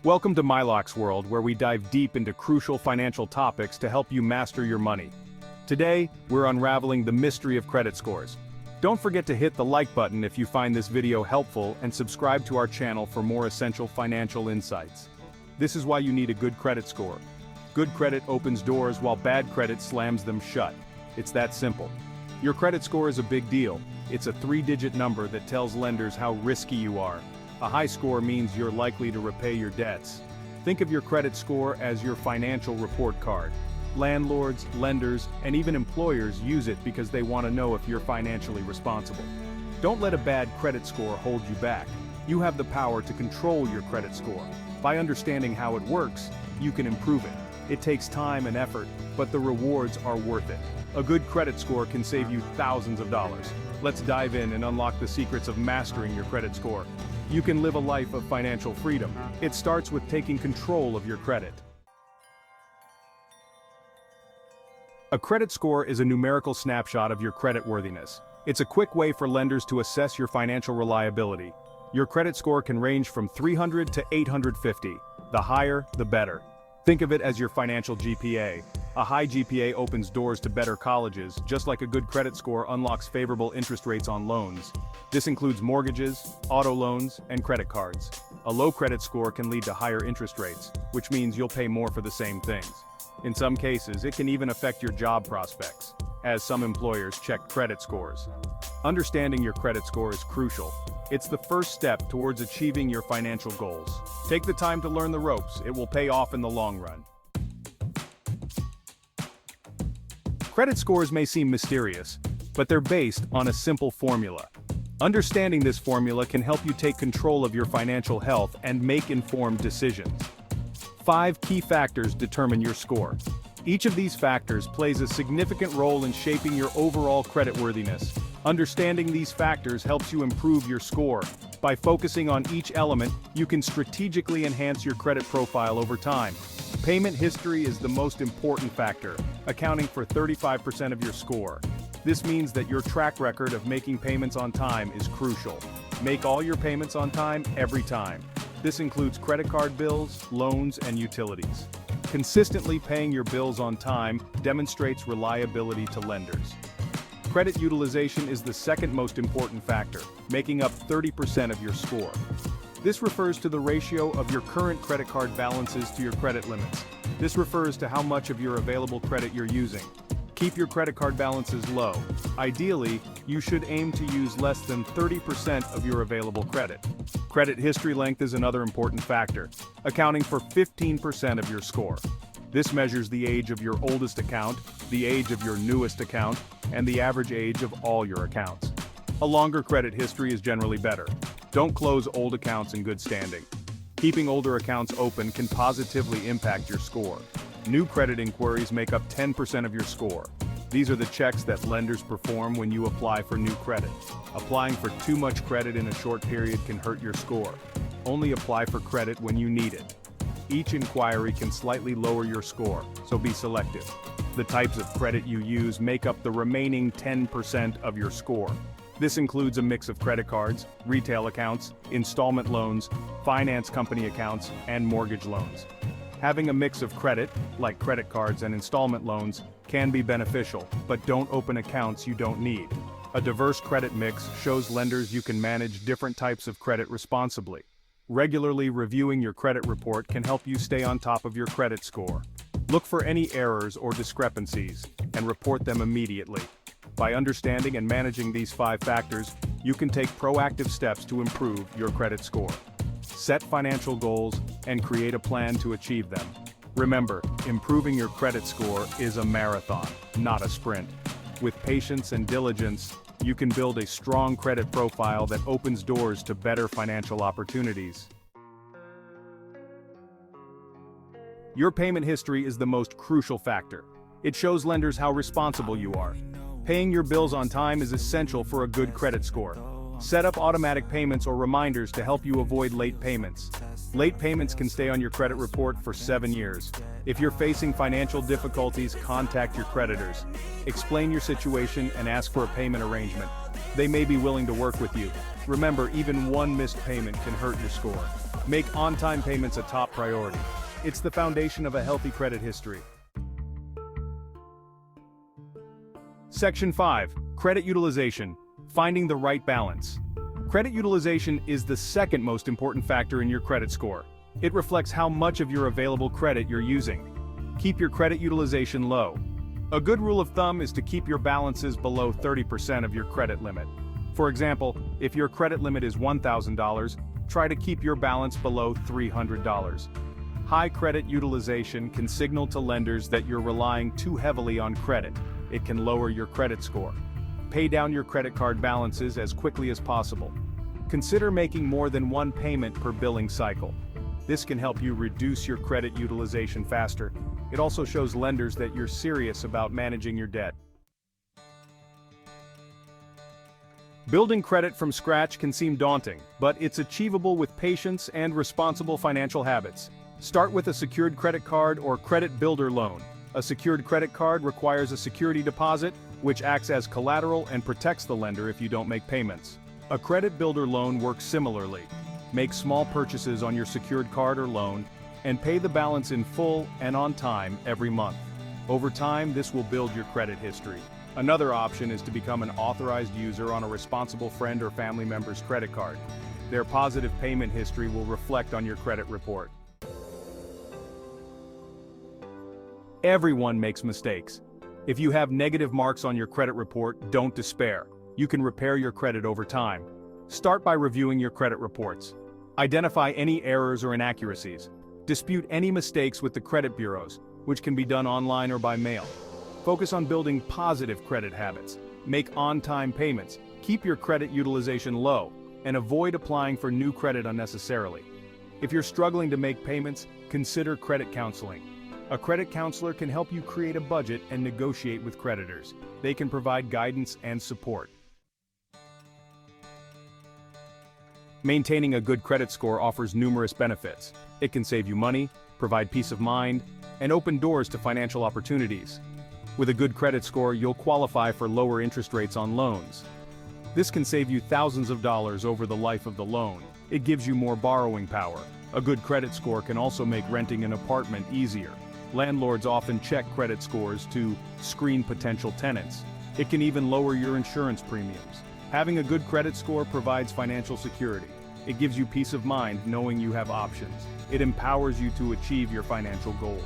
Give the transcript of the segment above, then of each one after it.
Welcome to MiloX World, where we dive deep into crucial financial topics to help you master your money. Today, we're unraveling the mystery of credit scores. Don't forget to hit the like button if you find this video helpful and subscribe to our channel for more essential financial insights. This is why you need a good credit score. Good credit opens doors while bad credit slams them shut. It's that simple. Your credit score is a big deal. It's a 3-digit number that tells lenders how risky you are. A high score means you're likely to repay your debts. Think of your credit score as your financial report card. Landlords, lenders, and even employers use it because they want to know if you're financially responsible. Don't let a bad credit score hold you back. You have the power to control your credit score. By understanding how it works, you can improve it. It takes time and effort, but the rewards are worth it. A good credit score can save you thousands of dollars. Let's dive in and unlock the secrets of mastering your credit score. You can live a life of financial freedom. It starts with taking control of your credit. A credit score is a numerical snapshot of your creditworthiness. It's a quick way for lenders to assess your financial reliability. Your credit score can range from 300 to 850. The higher, the better. Think of it as your financial GPA. A high GPA opens doors to better colleges, just like a good credit score unlocks favorable interest rates on loans. This includes mortgages, auto loans, and credit cards. A low credit score can lead to higher interest rates, which means you'll pay more for the same things. In some cases, it can even affect your job prospects, as some employers check credit scores. Understanding your credit score is crucial. It's the first step towards achieving your financial goals. Take the time to learn the ropes. It will pay off in the long run. Credit scores may seem mysterious, but they're based on a simple formula. Understanding this formula can help you take control of your financial health and make informed decisions. 5 key factors determine your score. Each of these factors plays a significant role in shaping your overall creditworthiness. Understanding these factors helps you improve your score. By focusing on each element, you can strategically enhance your credit profile over time. Payment history is the most important factor, accounting for 35% of your score. This means that your track record of making payments on time is crucial. Make all your payments on time every time. This includes credit card bills, loans, and utilities. Consistently paying your bills on time demonstrates reliability to lenders. Credit utilization is the second most important factor, making up 30% of your score. This refers to the ratio of your current credit card balances to your credit limits. This refers to how much of your available credit you're using. Keep your credit card balances low. Ideally, you should aim to use less than 30% of your available credit. Credit history length is another important factor, accounting for 15% of your score. This measures the age of your oldest account, the age of your newest account, and the average age of all your accounts. A longer credit history is generally better. Don't close old accounts in good standing. Keeping older accounts open can positively impact your score. New credit inquiries make up 10% of your score. These are the checks that lenders perform when you apply for new credit. Applying for too much credit in a short period can hurt your score. Only apply for credit when you need it. Each inquiry can slightly lower your score, so be selective. The types of credit you use make up the remaining 10% of your score. This includes a mix of credit cards, retail accounts, installment loans, finance company accounts, and mortgage loans. Having a mix of credit, like credit cards and installment loans, can be beneficial, but don't open accounts you don't need. A diverse credit mix shows lenders you can manage different types of credit responsibly. Regularly reviewing your credit report can help you stay on top of your credit score. Look for any errors or discrepancies, and report them immediately. By understanding and managing these 5 factors, you can take proactive steps to improve your credit score. Set financial goals and create a plan to achieve them. Remember, improving your credit score is a marathon, not a sprint. With patience and diligence, you can build a strong credit profile that opens doors to better financial opportunities. Your payment history is the most crucial factor. It shows lenders how responsible you are. Paying your bills on time is essential for a good credit score. Set up automatic payments or reminders to help you avoid late payments. Late payments can stay on your credit report for 7 years. If you're facing financial difficulties, contact your creditors. Explain your situation and ask for a payment arrangement. They may be willing to work with you. Remember, even one missed payment can hurt your score. Make on-time payments a top priority. It's the foundation of a healthy credit history. Section 5. Credit utilization. Finding the right balance. Credit utilization is the second most important factor in your credit score. It reflects how much of your available credit you're using. Keep your credit utilization low. A good rule of thumb is to keep your balances below 30% of your credit limit. For example, if your credit limit is $1,000, try to keep your balance below $300. High credit utilization can signal to lenders that you're relying too heavily on credit. It can lower your credit score. Pay down your credit card balances as quickly as possible. Consider making more than one payment per billing cycle. This can help you reduce your credit utilization faster. It also shows lenders that you're serious about managing your debt. Building credit from scratch can seem daunting, but it's achievable with patience and responsible financial habits. Start with a secured credit card or credit builder loan. A secured credit card requires a security deposit, which acts as collateral and protects the lender if you don't make payments. A credit builder loan works similarly. Make small purchases on your secured card or loan, and pay the balance in full and on time every month. Over time, this will build your credit history. Another option is to become an authorized user on a responsible friend or family member's credit card. Their positive payment history will reflect on your credit report. Everyone makes mistakes. If you have negative marks on your credit report, don't despair. You can repair your credit over time. Start by reviewing your credit reports. Identify any errors or inaccuracies. Dispute any mistakes with the credit bureaus, which can be done online or by mail. Focus on building positive credit habits. Make on-time payments. Keep your credit utilization low, and avoid applying for new credit unnecessarily. If you're struggling to make payments, consider credit counseling. A credit counselor can help you create a budget and negotiate with creditors. They can provide guidance and support. Maintaining a good credit score offers numerous benefits. It can save you money, provide peace of mind, and open doors to financial opportunities. With a good credit score, you'll qualify for lower interest rates on loans. This can save you thousands of dollars over the life of the loan. It gives you more borrowing power. A good credit score can also make renting an apartment easier. Landlords often check credit scores to screen potential tenants. It can even lower your insurance premiums. Having a good credit score provides financial security. It gives you peace of mind knowing you have options. It empowers you to achieve your financial goals.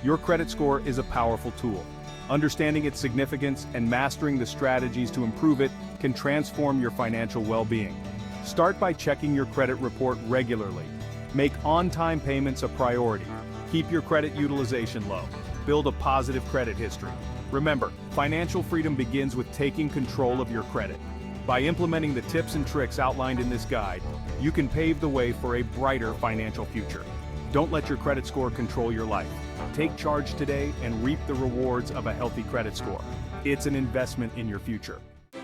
Your credit score is a powerful tool. Understanding its significance and mastering the strategies to improve it can transform your financial well-being. Start by checking your credit report regularly. Make on-time payments a priority. Keep your credit utilization low. Build a positive credit history. Remember, financial freedom begins with taking control of your credit. By implementing the tips and tricks outlined in this guide, you can pave the way for a brighter financial future. Don't let your credit score control your life. Take charge today and reap the rewards of a healthy credit score. It's an investment in your future.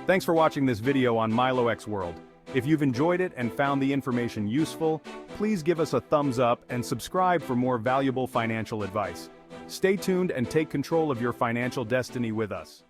Thanks for watching this video on MiloX World. If you've enjoyed it and found the information useful, please give us a thumbs up and subscribe for more valuable financial advice. Stay tuned and take control of your financial destiny with us.